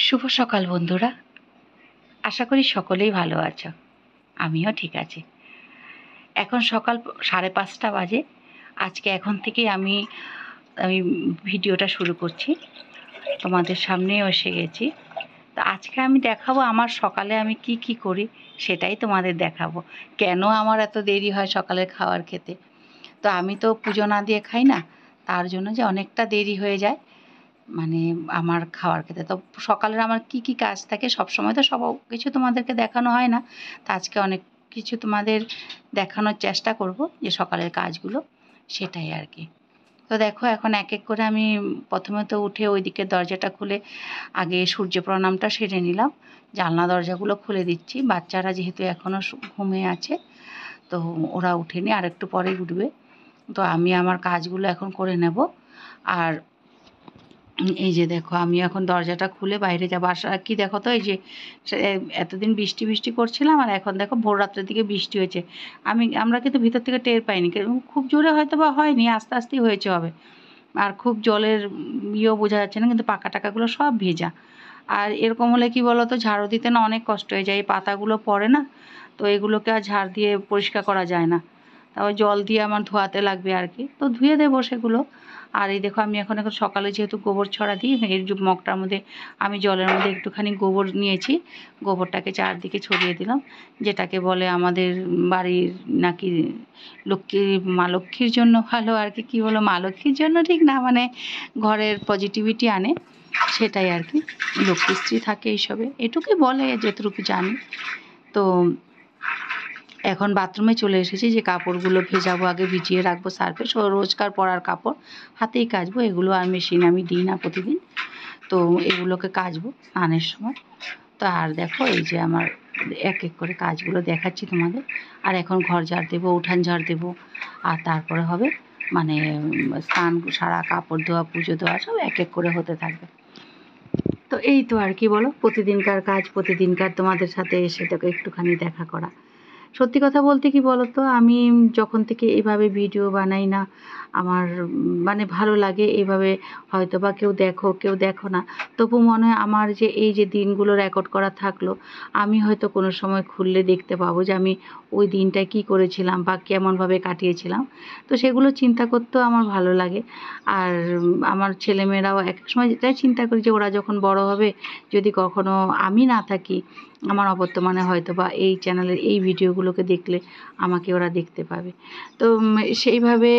শুভ সকাল বন্ধুরা, আশা করি সকলেই ভালো আছো। আমিও ঠিক আছি। এখন সকাল 5:30 বাজে। আজকে এখন থেকেই আমি আমি ভিডিওটা শুরু করছি, তোমাদের সামনেও এসে গেছি। তো আজকে আমি দেখাবো আমার সকালে আমি কি কি করি, সেটাই তোমাদের দেখাবো। কেন আমার এত দেরি হয় সকালের খাবার খেতে। তো আমি তো পুজো না দিয়ে খাই না, তার জন্য যে অনেকটা দেরি হয়ে যায় মানে আমার খাওয়ার খেতে। তো সকালের আমার কি কি কাজ থাকে, সবসময় তো সব কিছু তোমাদেরকে দেখানো হয় না। তো আজকে অনেক কিছু তোমাদের দেখানোর চেষ্টা করব, যে সকালের কাজগুলো, সেটাই আর কি। তো দেখো, এখন এক এক করে আমি প্রথমে তো উঠে ওই দিকের দরজাটা খুলে আগে সূর্য প্রণামটা সেরে নিলাম। জানলা দরজাগুলো খুলে দিচ্ছি, বাচ্চারা যেহেতু এখনও ঘুমিয়ে আছে, তো ওরা উঠেনি, আর একটু পরেই উঠবে। তো আমি আমার কাজগুলো এখন করে নেব। আর এই যে দেখো, আমি এখন দরজাটা খুলে বাইরে যাবো। আর কি দেখো তো, এই যে এতদিন বৃষ্টি বৃষ্টি করছিলাম, আর এখন দেখো ভোর রাত্রের দিকে বৃষ্টি হয়েছে। আমরা কিন্তু ভিতর থেকে টের পাইনি, খুব জোরে হয়তো বা হয়নি, আস্তে আস্তেই হয়েছে হবে। আর খুব জলের ইয়েও বোঝা যাচ্ছে না, কিন্তু পাকা টাকাগুলো সব ভেজা। আর এরকম হলে কি বলো তো, ঝাড়ু দিতে না অনেক কষ্ট হয়ে যায়, এই পাতাগুলো পড়ে না, তো এগুলোকে আর ঝাড় দিয়ে পরিষ্কার করা যায় না। তারপর জল দিয়ে আমার ধোয়াতে লাগবে আর কি, তো ধুয়ে দেবো সেগুলো। আর এই দেখো, আমি এখন সকালে যেহেতু গোবর ছড়া দিই, এর মগটার মধ্যে আমি জলের মধ্যে একটুখানি গোবর নিয়েছি, গোবরটাকে চারদিকে ছড়িয়ে দিলাম। যেটাকে বলে আমাদের বাড়ির নাকি মা লক্ষ্মীর জন্য ভালো আর কি। কী বলো, মা লক্ষ্মীর জন্য ঠিক না, মানে ঘরের পজিটিভিটি আনে, সেটাই আর কি। লক্ষ্মীশ্রী থাকে এইসবে, এটুকুই বলে যতটুকু জানি। তো এখন বাথরুমে চলে এসেছি, যে কাপড়গুলো ভেজাবো, আগে ভিজিয়ে রাখবো সার্ফে। রোজকার পরার কাপড় হাতেই কাচবো, এগুলো আর মেশিন আমি দিই না প্রতিদিন। তো এগুলোকে কাচবো স্নানের সময়। তো আর দেখো, এই যে আমার এক এক করে কাজগুলো দেখাচ্ছি তোমাদের। আর এখন ঘর ঝাড় দেবো, উঠান ঝাড় দেবো, আর তারপরে হবে মানে স্নান সারা, কাপড় ধোয়া, পুজো দেওয়া, সব এক এক করে হতে থাকবে। তো এই তো আর কি বলো, প্রতিদিনকার কাজ, প্রতিদিনকার তোমাদের সাথে এসে তোকে একটুখানি দেখা করা। সত্যি কথা বলতে কি বলো তো, আমি যখন থেকে এভাবে ভিডিও বানাই না, আমার মানে ভালো লাগে এভাবে। হয়তো বা কেউ দেখো কেউ দেখো না, তবু মনে হয় আমার যে এই যে দিনগুলো রেকর্ড করা থাকলো, আমি হয়তো কোনো সময় খুললে দেখতে পাবো যে আমি ওই দিনটা কি করেছিলাম বা কেমনভাবে কাটিয়েছিলাম। তো সেগুলো চিন্তা করতেও আমার ভালো লাগে। আর আমার ছেলেমেয়েরাও এক এক সময় এটাই চিন্তা করি যে ওরা যখন বড় হবে, যদি কখনো আমি না থাকি, আমার অবর্তমানে হয়তো বা এই চ্যানেলের এই ভিডিওগুলোকে দেখলে আমাকে ওরা দেখতে পাবে। তো সেইভাবে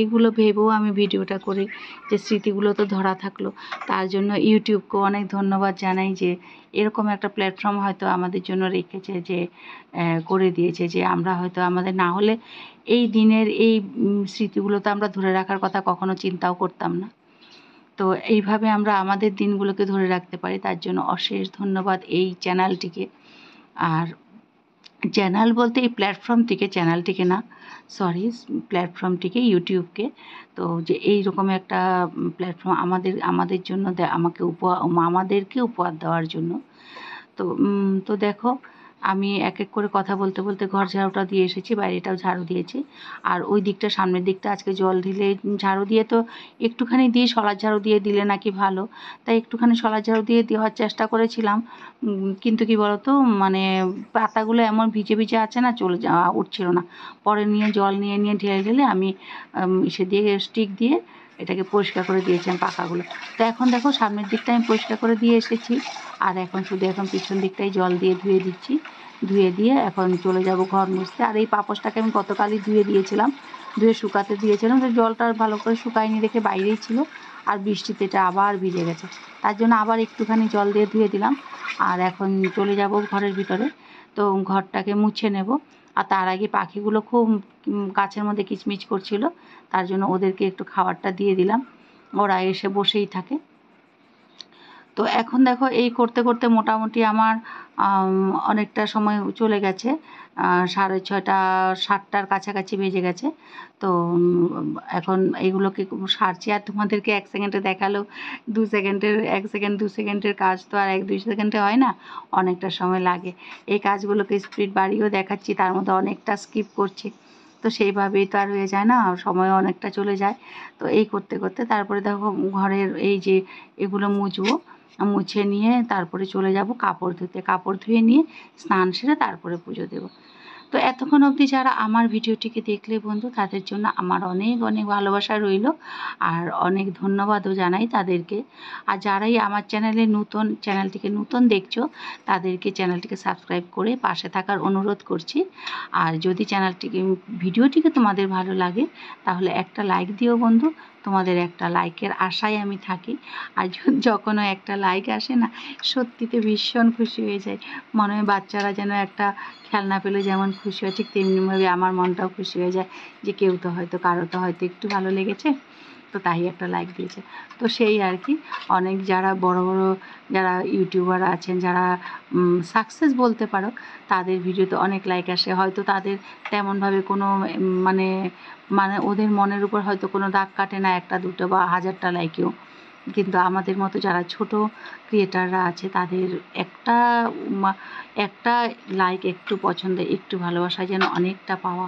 এইগুলো ভেবেও আমি ভিডিওটা করি, যে স্মৃতিগুলো তো ধরা থাকলো। তার জন্য ইউটিউবকে অনেক ধন্যবাদ জানাই, যে এরকম একটা প্ল্যাটফর্ম হয়তো আমাদের জন্য রেখেছে, যে করে দিয়েছে, যে আমরা হয়তো আমাদের না হলে এই দিনের এই স্মৃতিগুলো তো আমরা ধরে রাখার কথা কখনো চিন্তাও করতাম না। তো এইভাবে আমরা আমাদের দিনগুলোকে ধরে রাখতে পারি, তার জন্য অশেষ ধন্যবাদ এই চ্যানেলটিকে। আর চ্যানেল বলতে এই প্ল্যাটফর্মটিকে, চ্যানেলটিকে না, সরি, প্ল্যাটফর্মটিকে, ইউটিউবকে। তো যে এইরকম একটা প্ল্যাটফর্ম আমাদের জন্য আমাদেরকে উপহার দেওয়ার জন্য। তো তো দেখো, আমি এক এক করে কথা বলতে বলতে ঘর ঝাড়ুটা দিয়ে এসেছি, বাইরেটাও ঝাড়ু দিয়েছি। আর ওই দিকটা, সামনের দিকটা আজকে জল ঢেলে ঝাড়ু দিয়ে, তো একটুখানি দিয়ে শলার ঝাড়ু দিয়ে দিলে নাকি ভালো, তাই একটুখানি শলার ঝাড়ু দিয়ে দেওয়ার চেষ্টা করেছিলাম। কিন্তু কি বলতো, মানে পাতাগুলো এমন ভিজে ভিজে আছে না, চলে যাওয়া উঠছিল না। পরে নিয়ে জল নিয়ে ঢেলে ঢেলে আমি সে দিয়ে স্টিক দিয়ে এটাকে পরিষ্কার করে দিয়েছিলাম পাকাগুলো। তো এখন দেখো, সামনের দিকটা আমি পরিষ্কার করে দিয়ে এসেছি, আর এখন শুধু পিছন দিকটাই জল দিয়ে ধুয়ে দিচ্ছি। ধুয়ে দিয়ে এখন চলে যাব ঘর মুছতে। আর এই পাপোশটাকে আমি গতকালই ধুয়ে দিয়েছিলাম, ধুয়ে শুকাতে দিয়েছিলাম, তো জলটা ভালো করে শুকায়নি দেখে বাইরেই ছিল, আর বৃষ্টিতে এটা আবার ভিজে গেছে, তার জন্য আবার একটুখানি জল দিয়ে ধুয়ে দিলাম। আর এখন চলে যাব ঘরের ভিতরে, তো ঘরটাকে মুছে নেব। আর তার আগে পাখিগুলো খুব গাছের মধ্যে কিচমিচ করছিল, তার জন্য ওদেরকে একটু খাবারটা দিয়ে দিলাম, ওরা এসে বসেই থাকে। তো এখন দেখো, এই করতে করতে মোটামুটি আমার অনেকটা সময় চলে গেছে, 6:30 7টার কাছাকাছি বেজে গেছে। তো এখন এইগুলোকে সারছি, আর তোমাদেরকে 1 সেকেন্ডে দেখালো 2 সেকেন্ডের, 1 সেকেন্ড 2 সেকেন্ডের কাজ তো আর 1-2 সেকেন্ডে হয় না, অনেকটা সময় লাগে। এই কাজগুলোকে স্পিড বাড়িয়েও দেখাচ্ছি, তার মধ্যে অনেকটা স্কিপ করছি। তো সেইভাবেই তো আর হয়ে যায় না, সময় অনেকটা চলে যায়। তো এই করতে করতে তারপরে দেখো, ঘরের এই যে এগুলো মুছবো, মুছে নিয়ে তারপরে চলে যাব কাপড় ধুতে। কাপড় ধুয়ে নিয়ে স্নান সেরে তারপরে পুজো দেব। তো এতক্ষণ অবধি যারা আমার ভিডিওটিকে দেখলে বন্ধু, তাদের জন্য আমার অনেক অনেক ভালোবাসা রইল, আর অনেক ধন্যবাদও জানাই তাদেরকে। আর যারাই আমার চ্যানেলটিকে নতুন দেখছো, তাদেরকে চ্যানেলটিকে সাবস্ক্রাইব করে পাশে থাকার অনুরোধ করছি। আর যদি ভিডিওটিকে তোমাদের ভালো লাগে, তাহলে একটা লাইক দিও বন্ধু। তোমাদের একটা লাইকের আশায় আমি থাকি। আর যখনও একটা লাইক আসে না, সত্যিতে ভীষণ খুশি হয়ে যায়। মনে হয় বাচ্চারা যেন একটা খেলনা পেলে যেমন খুশি হয়, ঠিক তেমনিভাবে আমার মনটাও খুশি হয়ে যায় যে কারো তো হয়তো একটু ভালো লেগেছে, তো তাই একটা লাইক দিয়েছে। তো সেই আর কি, অনেক যারা বড় বড় যারা ইউটিউবার আছেন, যারা সাকসেস বলতে পারো, তাদের ভিডিওতে অনেক লাইক আসে। হয়তো তাদের তেমনভাবে কোনো মানে মানে ওদের মনের উপর হয়তো কোনো দাগ কাটে না, একটা দুটো বা হাজারটা লাইকেও। কিন্তু আমাদের মতো যারা ছোট ক্রিয়েটাররা আছে, তাদের একটা লাইক, একটু পছন্দ, একটু ভালোবাসা যেন অনেকটা পাওয়া।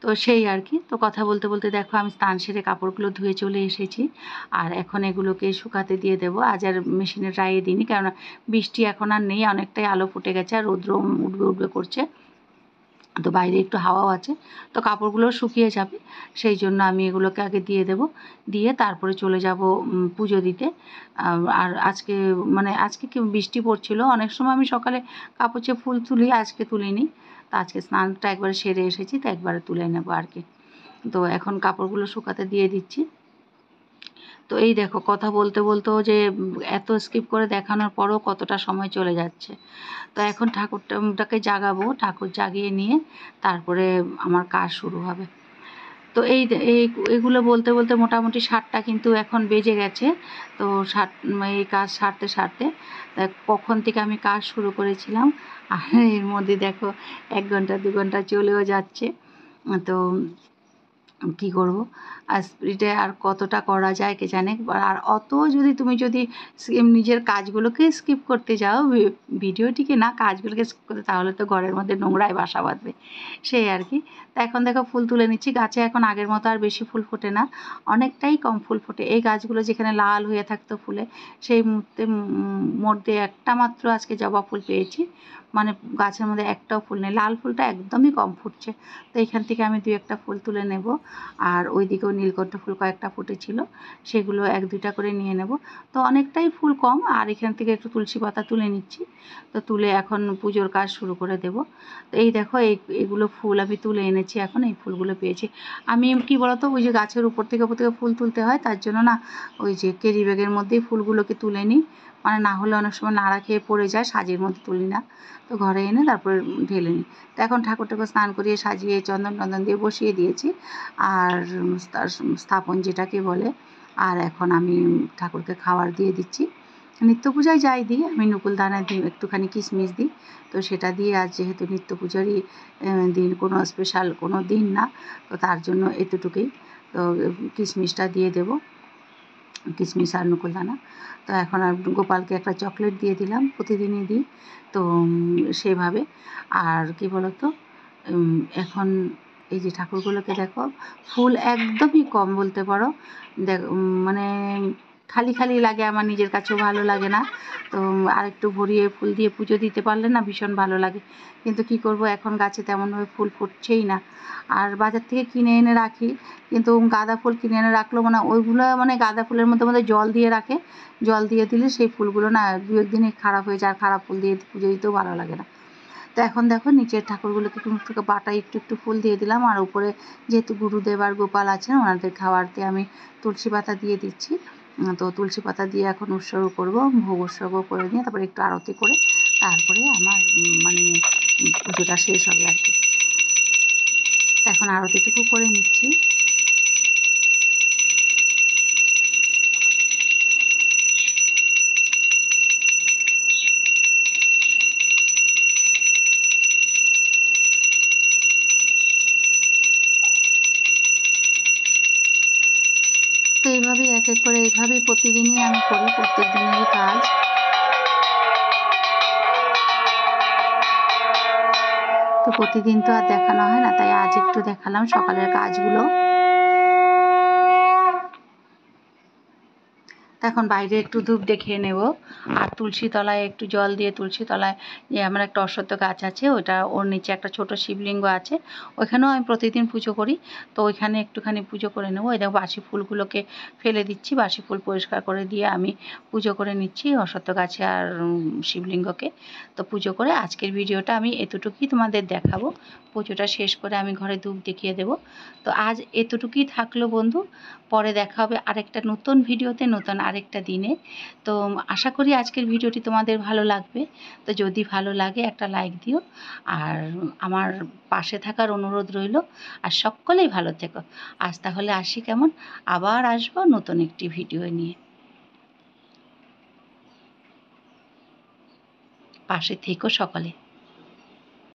তো সেই আর কি। তো কথা বলতে বলতে দেখো আমি স্নান সেরে কাপড়গুলো ধুয়ে চলে এসেছি, আর এখন এগুলোকে শুকাতে দিয়ে দেবো। আজ আর মেশিনে ড্রাইয়ে দিইনি, কেননা বৃষ্টি এখন আর নেই, অনেকটাই আলো ফুটে গেছে আর রৌদ্র উঠবে উঠবে করছে। তো বাইরে একটু হাওয়াও আছে, তো কাপড়গুলো শুকিয়ে যাবে। সেই জন্য আমি এগুলোকে আগে দিয়ে দেব, দিয়ে তারপরে চলে যাব পুজো দিতে। আর আজকে কি বৃষ্টি পড়ছিল, অনেক সময় আমি সকালে কাপড় চেয়ে ফুল তুলি, আজকে তুলিনি। তো আজকে স্নানটা একবারে সেরে এসেছি, তো একবারে তুলে নেবো আর কি। তো এখন কাপড়গুলো শুকাতে দিয়ে দিচ্ছি। তো এই দেখো, কথা বলতে বলতেও যে এত স্কিপ করে দেখানোর পরও কতটা সময় চলে যাচ্ছে। তো এখন ঠাকুরটাকে জাগাবো, ঠাকুর জাগিয়ে নিয়ে তারপরে আমার কাজ শুরু হবে। তো এইগুলো বলতে বলতে মোটামুটি 7টা কিন্তু এখন বেজে গেছে। তো এই কাজ সারতে সারতে কখন থেকে আমি কাজ শুরু করেছিলাম, আর এর মধ্যে দেখো 1 ঘন্টা 2 ঘন্টা চলেও যাচ্ছে। তো কী করব, আর স্পিডে আর কতটা করা যায় কে জানে। আর যদি তুমি নিজের কাজগুলোকে স্কিপ করতে যাও, ভিডিওটিকে না, কাজগুলোকে স্কিপ করতে, তাহলে তো ঘরের মধ্যে নোংরায় বাসা বাঁধবে, সেই আর কি। তো এখন দেখো ফুল তুলে নিচ্ছি। গাছে এখন আগের মতো আর বেশি ফুল ফোটে না, অনেকটাই কম ফুল ফোটে। এই গাছগুলো যেখানে লাল হয়ে থাকতো ফুলে, সেই মুহূর্তে মধ্যে একটা মাত্র আজকে জবা ফুল পেয়েছি, মানে গাছের মধ্যে একটাও ফুল নেই, লাল ফুলটা একদমই কম ফুটছে। তো এইখান থেকে আমি 2-1টা ফুল তুলে নেব। আর ওইদিকেও নীলকণ্ঠ ফুল কয়েকটা ফুটেছিল, সেগুলো 1-2টা করে নিয়ে নেব। তো অনেকটাই ফুল কম, আর এখান থেকে একটু তুলসী পাতা তুলে নিচ্ছি। তো তুলে এখন পুজোর কাজ শুরু করে দেব। তো এই দেখো, এগুলো ফুল আমি তুলে এনেছি, এখন এই ফুলগুলো পেয়েছি। আমি কি বলতো, ওই যে গাছের উপর থেকে ফুল তুলতে হয়, তার জন্য না ওই যে ক্যারি ব্যাগের মধ্যেই ফুলগুলোকে তুলে নিই, মানে না হলে অনেক সময় নাড়া খেয়ে পড়ে যায়, সাজের মধ্যে তুলি না। তো ঘরে এনে তারপরে ঢেলে নিই। তো এখন ঠাকুরটাকে স্নান করিয়ে সাজিয়ে চন্দন টন্দন দিয়ে বসিয়ে দিয়েছি, আর তার স্থাপন যেটাকে বলে। আর এখন আমি ঠাকুরকে খাবার দিয়ে দিচ্ছি। নিত্য পূজায় যাই দিই, আমি নকুলদানা দিই, একটুখানি কিশমিশ দিই। তো সেটা দিয়ে, আজ যেহেতু নিত্য পূজারই দিন, কোনো স্পেশাল কোনো দিন না, তো তার জন্য এতটুকুই। তো কিশমিশটা দিয়ে দেব, কিশমিশ আর নকুলদানা। তো এখন আর গোপালকে একটা চকলেট দিয়ে দিলাম, প্রতিদিনই দিই তো সেভাবে। আর কি বলতো, এখন এই যে ঠাকুরগুলোকে দেখো, ফুল একদমই কম বলতে পারো। মানে খালি খালি লাগে, আমার নিজের কাছেও ভালো লাগে না। তো আরেকটু ভরিয়ে ফুল দিয়ে পুজো দিতে পারলে না ভীষণ ভালো লাগে, কিন্তু কি করব, এখন গাছে তেমনভাবে ফুল ফুটছেই না। আর বাজার থেকে কিনে এনে রাখি, কিন্তু গাঁদা ফুল কিনে এনে রাখলেও ওইগুলো গাঁদা ফুলের মধ্যে জল দিয়ে রাখে, জল দিয়ে দিলে সেই ফুলগুলো না 2-1 দিনে খারাপ হয়ে যায়, আর খারাপ ফুল দিয়ে পুজো দিতেও ভালো লাগে না। তো এখন দেখো, নিচের ঠাকুরগুলোকে থেকে বাটা একটু একটু ফুল দিয়ে দিলাম, আর উপরে যেহেতু গুরুদেব আর গোপাল আছেন, ওনাদের খাওয়ারতে আমি তুলসী পাতা দিয়ে দিচ্ছি। তো তুলসী পাতা দিয়ে এখন উৎসর্গ করব, ভোগ উৎসর্গ করে নিয়ে তারপরে একটু আরতি করে তারপরে আমার পুজোটা শেষ হবে আর কি। এখন আরতিটুকু করে নিচ্ছি। তো এইভাবেই এক এক করে এইভাবেই প্রতিদিনই আমি করি, প্রত্যেক দিনেরই কাজ। তো প্রতিদিন তো আর দেখানো হয় না, তাই আজ একটু দেখালাম সকালের কাজগুলো। তা এখন বাইরে একটু ধূপ দেখিয়ে নেব। আর তুলসী তলায় একটু জল দিয়ে, তুলসী তলায় যে আমার একটা অশ্বত্থ গাছ আছে, ওটা ওর নিচে একটা ছোট শিবলিঙ্গ আছে, ওইখানেও আমি প্রতিদিন পুজো করি। তো ওইখানে একটুখানি পুজো করে নেবো। এই দেখো বাসি ফুলগুলোকে ফেলে দিচ্ছি, বাসি ফুল পরিষ্কার করে দিয়ে আমি পুজো করে নিচ্ছি অশ্বত্থ গাছে আর শিবলিঙ্গকে। তো পুজো করে আজকের ভিডিওটা আমি এতটুকুই তোমাদের দেখাবো। পুজোটা শেষ করে আমি ঘরে ধূপ দেখিয়ে দেবো। তো আজ এতটুকুই থাকলো বন্ধু। পরে দেখা হবে আরেকটা নতুন ভিডিওতে, নতুন আরেকটা দিনে। তো আশা করি আজকের ভিডিওটি তোমাদের ভালো লাগবে। তো যদি ভালো লাগে একটা লাইক দিও, আর আমার পাশে থাকার অনুরোধ রইল। আর সকলেই ভালো থেকো। আজ তাহলে আসি কেমন, আবার আসবো নতুন একটি ভিডিও নিয়ে। পাশে থেকো সকলে।